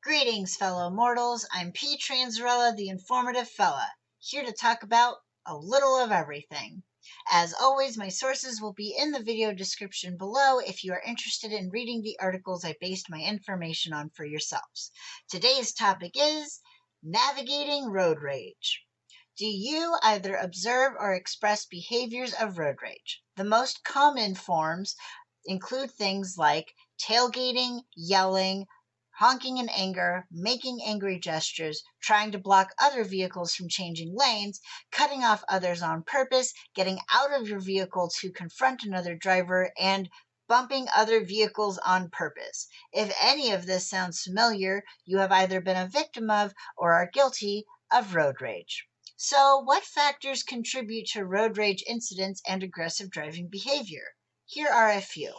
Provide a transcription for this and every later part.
Greetings, fellow mortals. I'm P. Transrella, the informative fella, here to talk about a little of everything. As always, my sources will be in the video description below if you are interested in reading the articles I based my information on for yourselves. Today's topic is navigating road rage. Do you either observe or express behaviors of road rage? The most common forms include things like tailgating, yelling, honking in anger, making angry gestures, trying to block other vehicles from changing lanes, cutting off others on purpose, getting out of your vehicle to confront another driver, and bumping other vehicles on purpose. If any of this sounds familiar, you have either been a victim of or are guilty of road rage. So, what factors contribute to road rage incidents and aggressive driving behavior? Here are a few.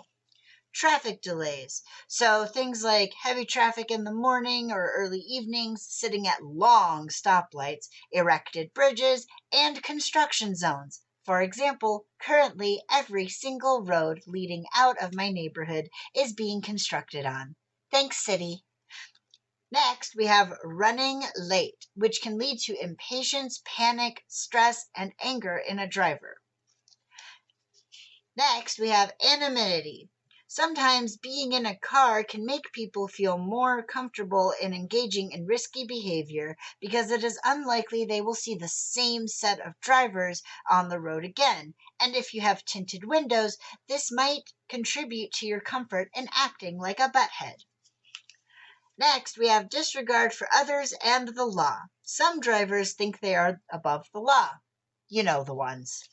Traffic delays. So things like heavy traffic in the morning or early evenings, sitting at long stoplights, erected bridges, and construction zones. For example, currently every single road leading out of my neighborhood is being constructed on. Thanks, city. Next, we have running late, which can lead to impatience, panic, stress, and anger in a driver. Next, we have anonymity. Sometimes being in a car can make people feel more comfortable in engaging in risky behavior because it is unlikely they will see the same set of drivers on the road again. And if you have tinted windows, this might contribute to your comfort in acting like a butthead. Next, we have disregard for others and the law. Some drivers think they are above the law. You know the ones.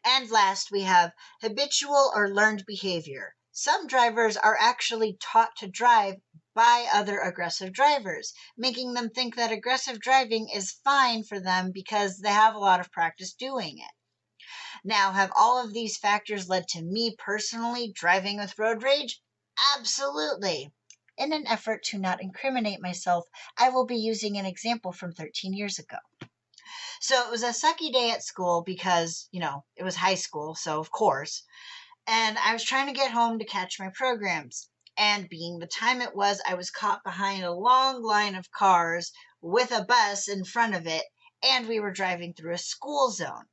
And last, we have habitual or learned behavior. Some drivers are actually taught to drive by other aggressive drivers, making them think that aggressive driving is fine for them because they have a lot of practice doing it. Now, have all of these factors led to me personally driving with road rage? Absolutely. In an effort to not incriminate myself, I will be using an example from 13 years ago. So it was a sucky day at school because, it was high school, so of course. And I was trying to get home to catch my programs. And being the time it was, I was caught behind a long line of cars with a bus in front of it, and we were driving through a school zone.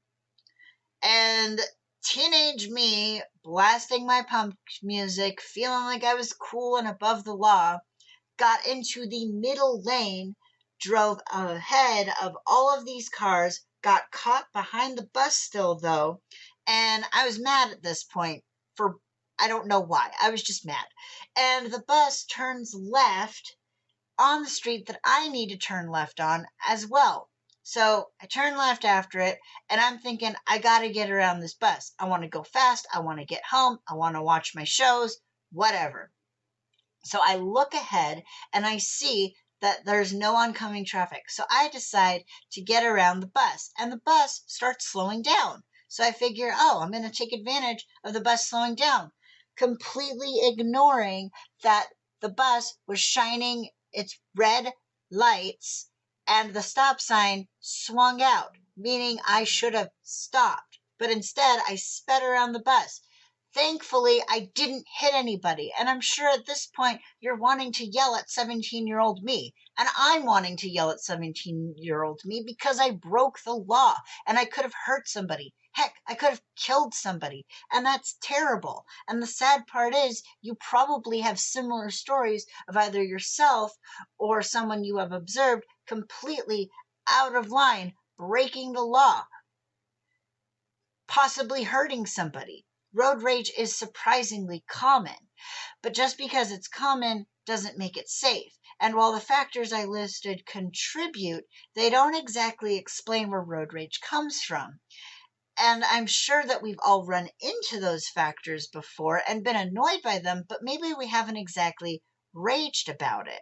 And teenage me, blasting my punk music, feeling like I was cool and above the law, got into the middle lane, drove ahead of all of these cars, got caught behind the bus still though, and I was mad at this point for I don't know why. I was just mad. And the bus turns left on the street that I need to turn left on as well. So I turn left after it, and I'm thinking, I gotta get around this bus. I want to go fast. I want to get home. I want to watch my shows, whatever. So I look ahead and I see that there's no oncoming traffic. So I decide to get around the bus, and the bus starts slowing down. So I figure, I'm going to take advantage of the bus slowing down, completely ignoring that the bus was shining its red lights and the stop sign swung out, meaning I should have stopped. But instead, I sped around the bus. Thankfully, I didn't hit anybody, and I'm sure at this point you're wanting to yell at 17-year-old me, and I'm wanting to yell at 17-year-old me because I broke the law, and I could have hurt somebody. Heck, I could have killed somebody, and that's terrible. And the sad part is you probably have similar stories of either yourself or someone you have observed completely out of line, breaking the law, possibly hurting somebody. Road rage is surprisingly common, but just because it's common doesn't make it safe. And while the factors I listed contribute, they don't exactly explain where road rage comes from. And I'm sure that we've all run into those factors before and been annoyed by them, but maybe we haven't exactly raged about it.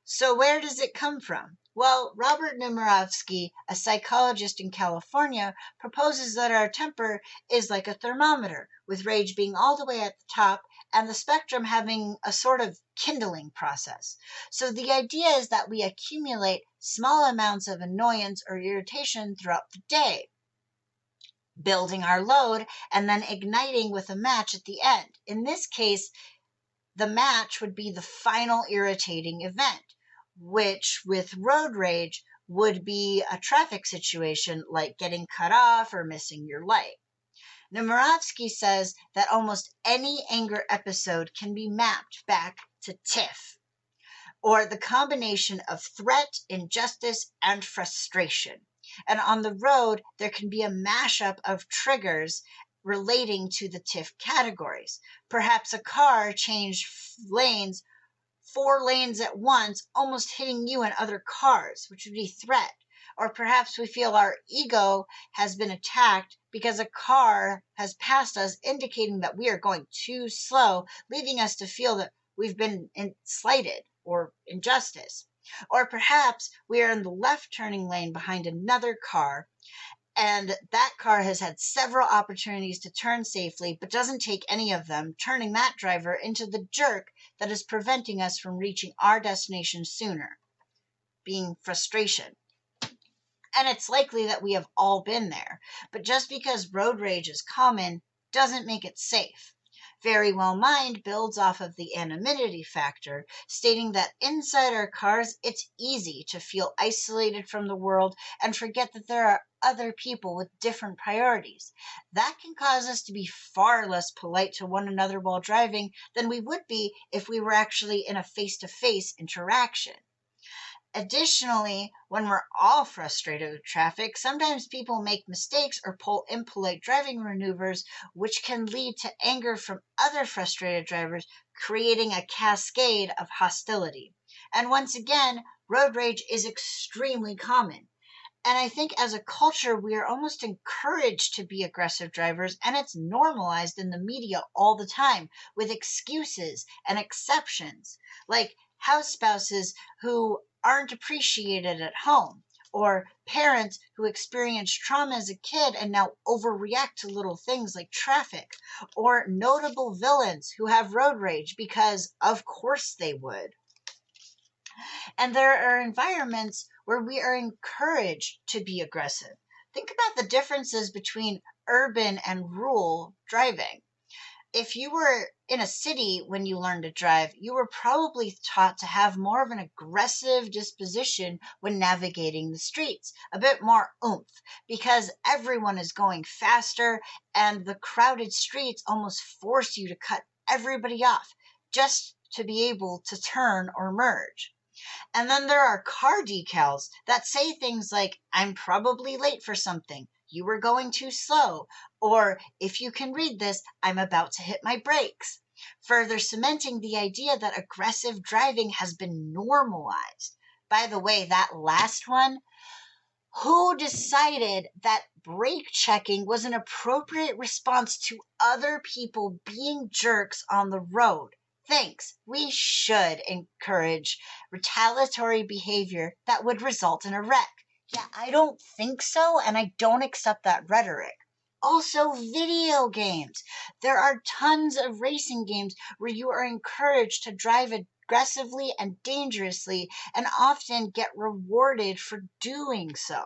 So where does it come from? Well, Robert Nemirovsky, a psychologist in California, proposes that our temper is like a thermometer, with rage being all the way at the top and the spectrum having a sort of kindling process. So the idea is that we accumulate small amounts of annoyance or irritation throughout the day, building our load and then igniting with a match at the end. In this case, The match would be the final irritating event, which with road rage would be a traffic situation like getting cut off or missing your light. Nemirovsky says that almost any anger episode can be mapped back to TIFF, or the combination of threat, injustice, and frustration. And on the road, there can be a mashup of triggers relating to the TIFF categories. Perhaps a car changed lanes, 4 lanes at once, almost hitting you and other cars, which would be threat. Or perhaps we feel our ego has been attacked because a car has passed us, indicating that we are going too slow, leaving us to feel that we've been slighted or injustice. Or perhaps we are in the left turning lane behind another car, and that car has had several opportunities to turn safely, but doesn't take any of them, turning that driver into the jerk that is preventing us from reaching our destination sooner, being frustration. And it's likely that we have all been there, but just because road rage is common doesn't make it safe. Verywell Mind builds off of the anonymity factor, stating that inside our cars, it's easy to feel isolated from the world and forget that there are other people with different priorities. That can cause us to be far less polite to one another while driving than we would be if we were actually in a face-to-face interaction. Additionally, when we're all frustrated with traffic, sometimes people make mistakes or pull impolite driving maneuvers, which can lead to anger from other frustrated drivers, creating a cascade of hostility. And once again, road rage is extremely common. And I think as a culture, we are almost encouraged to be aggressive drivers, and it's normalized in the media all the time with excuses and exceptions, like house spouses who aren't appreciated at home, or parents who experienced trauma as a kid and now overreact to little things like traffic, or notable villains who have road rage because, of course, they would. And there are environments where we are encouraged to be aggressive. Think about the differences between urban and rural driving. If you were in a city when you learned to drive, you were probably taught to have more of an aggressive disposition when navigating the streets, a bit more oomph, because everyone is going faster and the crowded streets almost force you to cut everybody off just to be able to turn or merge. And then there are car decals that say things like, I'm probably late for something, you were going too slow, or if you can read this, I'm about to hit my brakes, further cementing the idea that aggressive driving has been normalized. By the way, that last one, who decided that brake checking was an appropriate response to other people being jerks on the road? Thanks. We should encourage retaliatory behavior that would result in a wreck. Yeah, I don't think so, and I don't accept that rhetoric. Also, video games. There are tons of racing games where you are encouraged to drive aggressively and dangerously, and often get rewarded for doing so.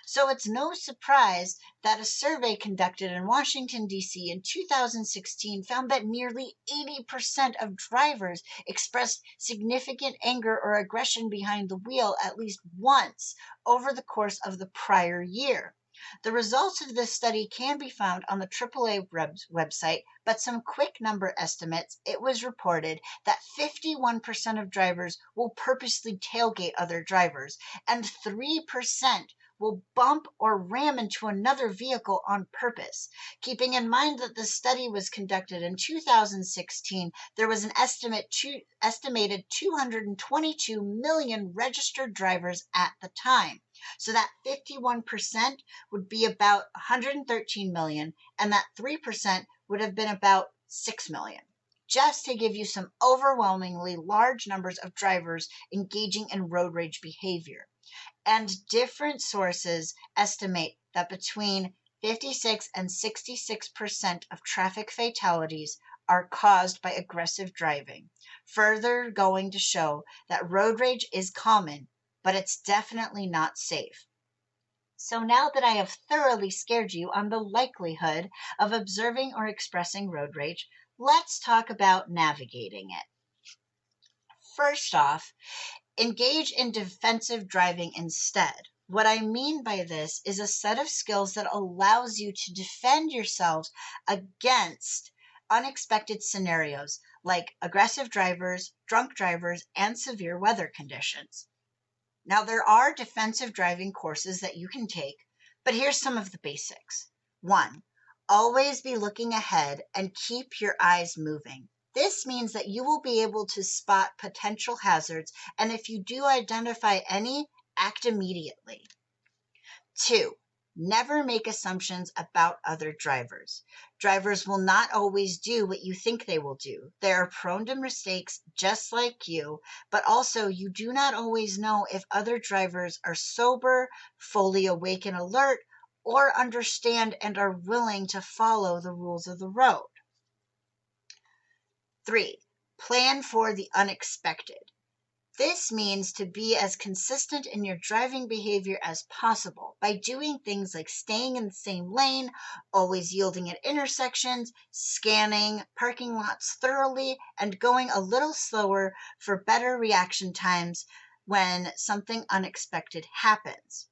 So it's no surprise that a survey conducted in Washington, D.C. in 2016 found that nearly 80% of drivers expressed significant anger or aggression behind the wheel at least once over the course of the prior year. The results of this study can be found on the AAA website, but some quick number estimates, it was reported that 51% of drivers will purposely tailgate other drivers, and 3% will bump or ram into another vehicle on purpose. Keeping in mind that the study was conducted in 2016, there was an estimated 222 million registered drivers at the time. So that 51% would be about 113 million, and that 3% would have been about 6 million. Just to give you some overwhelmingly large numbers of drivers engaging in road rage behavior. And different sources estimate that between 56 and 66% of traffic fatalities are caused by aggressive driving, further going to show that road rage is common, but it's definitely not safe. So now that I have thoroughly scared you on the likelihood of observing or expressing road rage, let's talk about navigating it. First off, engage in defensive driving instead. What I mean by this is a set of skills that allows you to defend yourselves against unexpected scenarios like aggressive drivers, drunk drivers, and severe weather conditions. Now, there are defensive driving courses that you can take, but here's some of the basics. 1. Always be looking ahead and keep your eyes moving. This means that you will be able to spot potential hazards, and if you do identify any, act immediately. 2. Never make assumptions about other drivers. Drivers will not always do what you think they will do. They are prone to mistakes just like you, but also you do not always know if other drivers are sober, fully awake and alert, or understand and are willing to follow the rules of the road. 3. Plan for the unexpected. This means to be as consistent in your driving behavior as possible by doing things like staying in the same lane, always yielding at intersections, scanning parking lots thoroughly, and going a little slower for better reaction times when something unexpected happens.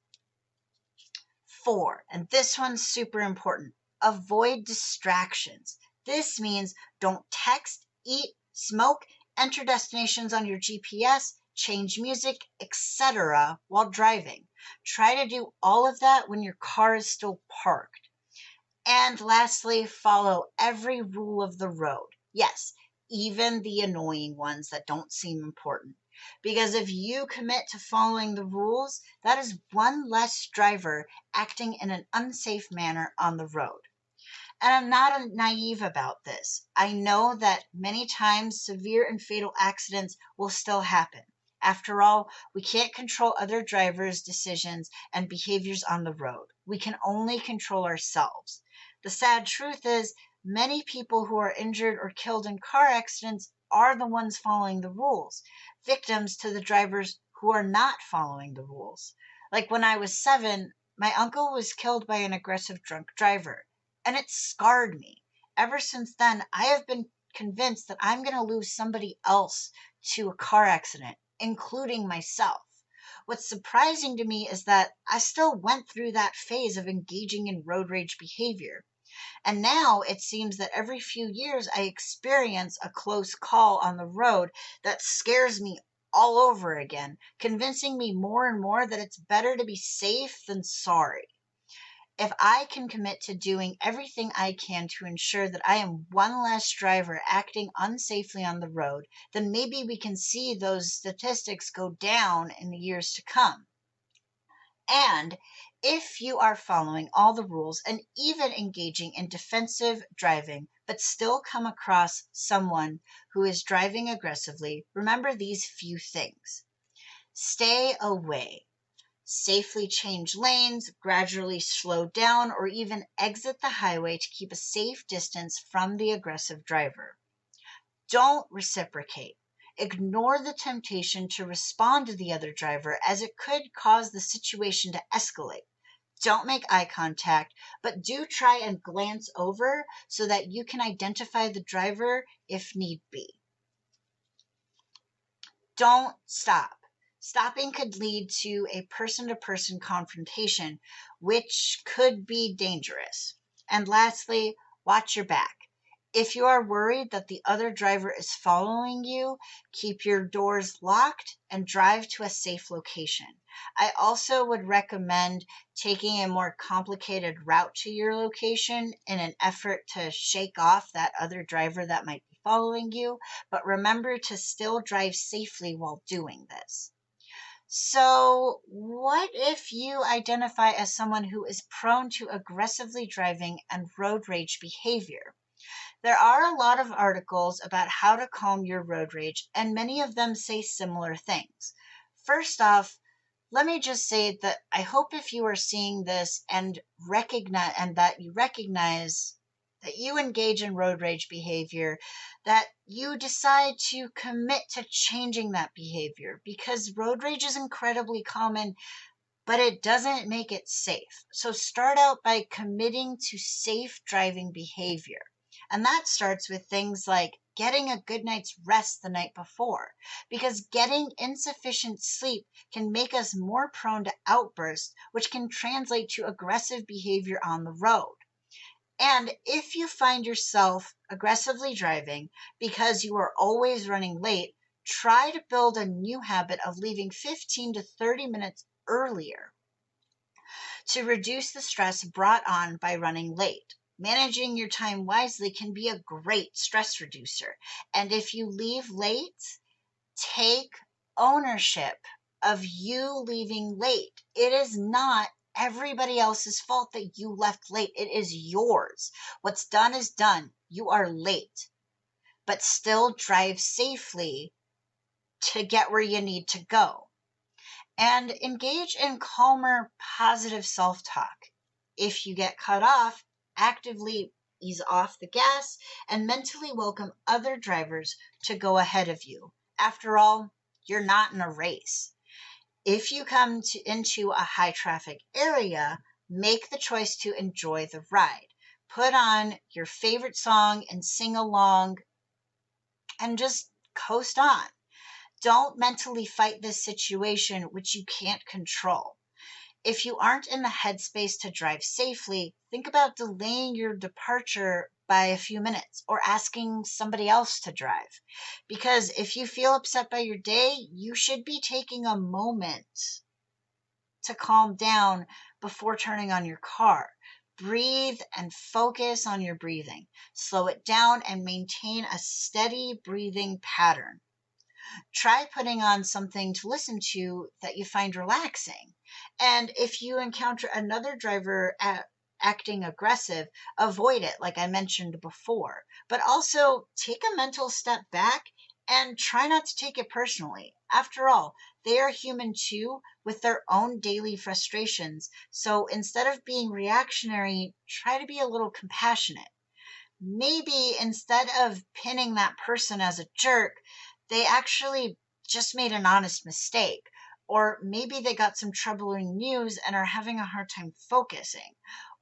4, and this one's super important, avoid distractions. This means don't text, eat, smoke, enter destinations on your GPS, change music, etc. while driving. Try to do all of that when your car is still parked. And lastly, follow every rule of the road. Yes, even the annoying ones that don't seem important. Because if you commit to following the rules, that is one less driver acting in an unsafe manner on the road. And I'm not naive about this. I know that many times severe and fatal accidents will still happen. After all, we can't control other drivers' decisions and behaviors on the road. We can only control ourselves. The sad truth is, many people who are injured or killed in car accidents are the ones following the rules, victims to the drivers who are not following the rules. Like when I was 7, my uncle was killed by an aggressive drunk driver. And it scarred me. Ever since then, I have been convinced that I'm going to lose somebody else to a car accident, including myself. What's surprising to me is that I still went through that phase of engaging in road rage behavior. And now it seems that every few years I experience a close call on the road that scares me all over again, convincing me more and more that it's better to be safe than sorry. If I can commit to doing everything I can to ensure that I am one less driver acting unsafely on the road, then maybe we can see those statistics go down in the years to come. And if you are following all the rules and even engaging in defensive driving, but still come across someone who is driving aggressively, remember these few things. Stay away. Safely change lanes, gradually slow down, or even exit the highway to keep a safe distance from the aggressive driver. Don't reciprocate. Ignore the temptation to respond to the other driver as it could cause the situation to escalate. Don't make eye contact, but do try and glance over so that you can identify the driver if need be. Don't stop. Stopping could lead to a person-to-person confrontation, which could be dangerous. And lastly, watch your back. If you are worried that the other driver is following you, keep your doors locked and drive to a safe location. I also would recommend taking a more complicated route to your location in an effort to shake off that other driver that might be following you, but remember to still drive safely while doing this. So, what if you identify as someone who is prone to aggressively driving and road rage behavior? There are a lot of articles about how to calm your road rage, and many of them say similar things. First off, let me just say that I hope if you are seeing this and that you recognize that you engage in road rage behavior, that you decide to commit to changing that behavior, because road rage is incredibly common, but it doesn't make it safe. So start out by committing to safe driving behavior. And that starts with things like getting a good night's rest the night before, because getting insufficient sleep can make us more prone to outbursts, which can translate to aggressive behavior on the road. And if you find yourself aggressively driving because you are always running late, try to build a new habit of leaving 15 to 30 minutes earlier to reduce the stress brought on by running late. Managing your time wisely can be a great stress reducer. And if you leave late, take ownership of you leaving late. It is not everybody else's fault that you left late. It is yours. What's done is done. You are late, but still drive safely to get where you need to go. And engage in calmer, positive self talk. If you get cut off, actively ease off the gas and mentally welcome other drivers to go ahead of you. After all, you're not in a race. If you come into a high traffic area, make the choice to enjoy the ride. Put on your favorite song and sing along and just coast on. Don't mentally fight this situation, which you can't control. If you aren't in the headspace to drive safely, think about delaying your departure by a few minutes or asking somebody else to drive. Because if you feel upset by your day, you should be taking a moment to calm down before turning on your car. Breathe and focus on your breathing. Slow it down and maintain a steady breathing pattern. Try putting on something to listen to that you find relaxing. And if you encounter another driver acting aggressive, avoid it, like I mentioned before. But also take a mental step back and try not to take it personally. After all, they are human too, with their own daily frustrations. So instead of being reactionary, try to be a little compassionate. Maybe instead of pinning that person as a jerk, they actually just made an honest mistake. Or maybe they got some troubling news and are having a hard time focusing.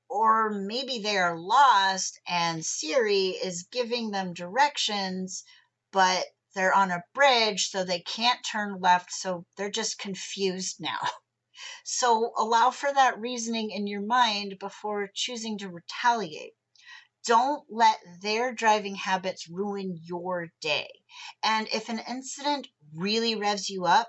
Or maybe they are lost and Siri is giving them directions, but they're on a bridge, so they can't turn left, so they're just confused now. So allow for that reasoning in your mind before choosing to retaliate. Don't let their driving habits ruin your day. And if an incident really revs you up,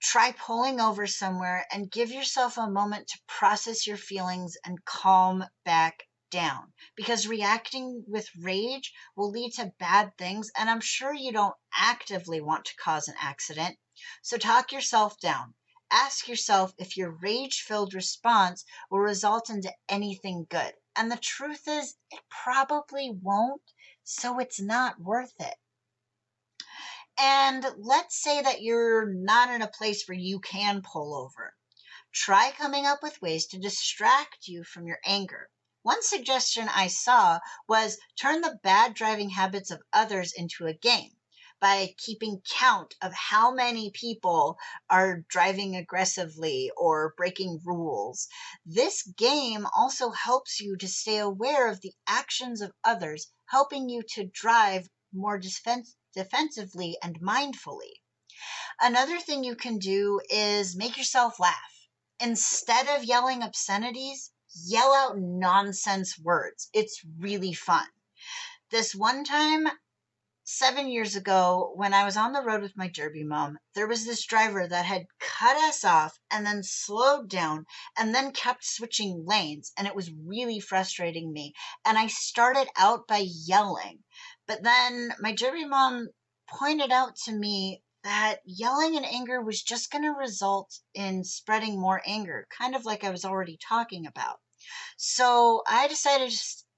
try pulling over somewhere and give yourself a moment to process your feelings and calm back down. Because reacting with rage will lead to bad things, and I'm sure you don't actively want to cause an accident. So talk yourself down. Ask yourself if your rage filled response will result into anything good. And the truth is, it probably won't, so it's not worth it. And let's say that you're not in a place where you can pull over. Try coming up with ways to distract you from your anger. One suggestion I saw was turn the bad driving habits of others into a game by keeping count of how many people are driving aggressively or breaking rules. This game also helps you to stay aware of the actions of others, helping you to drive more defensively and mindfully. Another thing you can do is make yourself laugh. Instead of yelling obscenities, yell out nonsense words. It's really fun. This one time, 7 years ago, when I was on the road with my derby mom, there was this driver that had cut us off and then slowed down and then kept switching lanes. And it was really frustrating me. And I started out by yelling. But then my derby mom pointed out to me that yelling in anger was just going to result in spreading more anger, kind of like I was already talking about. So I decided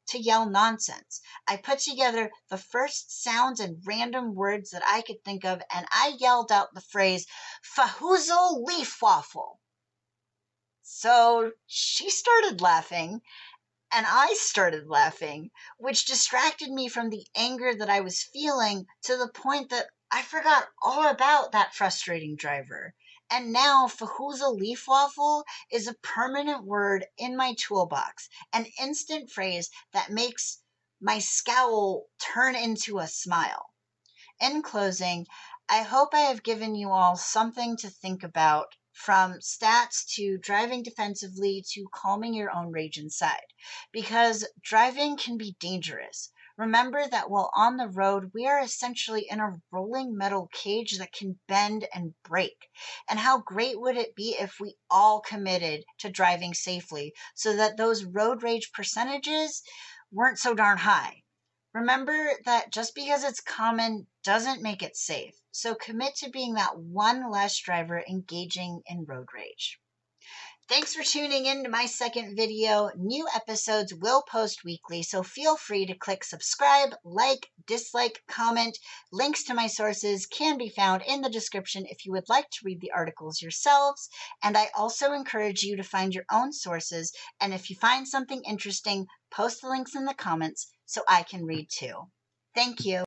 to yell nonsense. I put together the first sounds and random words that I could think of, and I yelled out the phrase, "Fahuzel leaf waffle." So she started laughing, and I started laughing, which distracted me from the anger that I was feeling to the point that I forgot all about that frustrating driver. And now Fahuza leaf waffle is a permanent word in my toolbox, an instant phrase that makes my scowl turn into a smile. In closing, I hope I have given you all something to think about, from stats to driving defensively to calming your own rage inside, because driving can be dangerous. Remember that while on the road, we are essentially in a rolling metal cage that can bend and break. And how great would it be if we all committed to driving safely so that those road rage percentages weren't so darn high? Remember that just because it's common doesn't make it safe. So commit to being that one less driver engaging in road rage. Thanks for tuning in to my second video. New episodes will post weekly, so feel free to click subscribe, like, dislike, comment. Links to my sources can be found in the description if you would like to read the articles yourselves. And I also encourage you to find your own sources. And if you find something interesting, post the links in the comments so I can read too. Thank you.